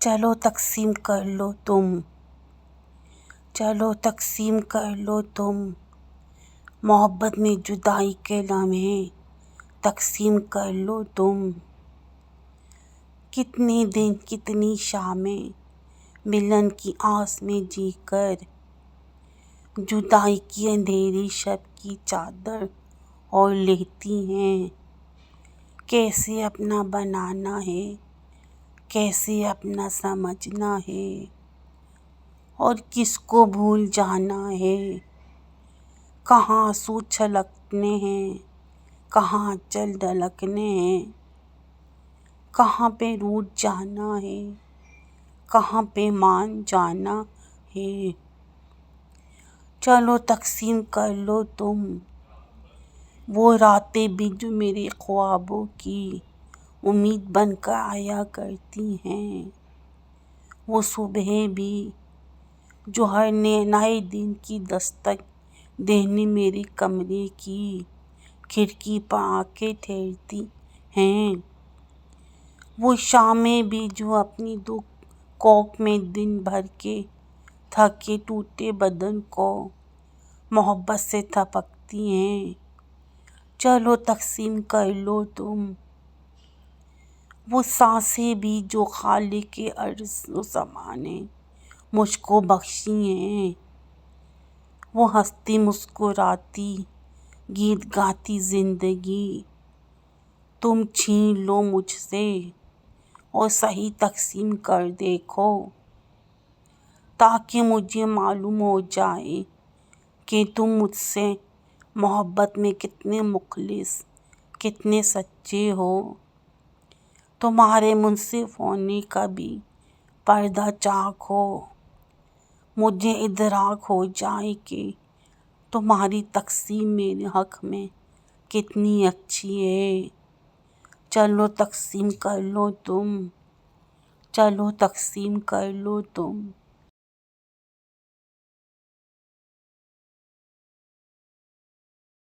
چلو تقسیم کر لو تم، چلو تقسیم کر لو تم، محبت میں جدائی کے لمحے تقسیم کر لو تم۔ کتنے دن کتنی شامیں ملن کی آس میں جی کر، جدائی کی اندھیری شب کی چادر اوڑھ لیتی ہیں۔ کیسے اپنا بنانا ہے، کیسے اپنا سمجھنا ہے، اور کس کو بھول جانا ہے۔ کہاں آنسو چھلکنے ہیں، کہاں آنچل ڈھلکنے ہیں، کہاں پہ روٹھ جانا ہے، کہاں پہ مان جانا ہے۔ چلو تقسیم کر لو تم، وہ راتیں بھی جو میرے خوابوں کی امید بن کر آیا کرتی ہیں، وہ صبحیں بھی جو ہر نئے دن کی دستک دینے میرے کمرے کی کھڑکی پر آ کے ٹھہرتی ہیں، وہ شامیں بھی جو اپنی دکھ کوکھ میں دن بھر کے تھکے ٹوٹے بدن کو محبت سے تھپکتی ہیں۔ چلو تقسیم کر لو تم، وہ سانسیں بھی جو خالق ارض و زمان نے مجھ کو بخشی ہیں، وہ ہنستی مسکراتی گیت گاتی زندگی تم چھین لو مجھ سے اور صحیح تقسیم کر دیکھو، تاکہ مجھے معلوم ہو جائے کہ تم مجھ سے محبت میں کتنے مخلص، کتنے سچے ہو۔ تمہارے منصف ہونے کا بھی پردہ چاک ہو، مجھے ادراک ہو جائے کہ تمہاری تقسیم میرے حق میں کتنی اچھی ہے۔ چلو تقسیم کر لو تم، چلو تقسیم کر لو تم۔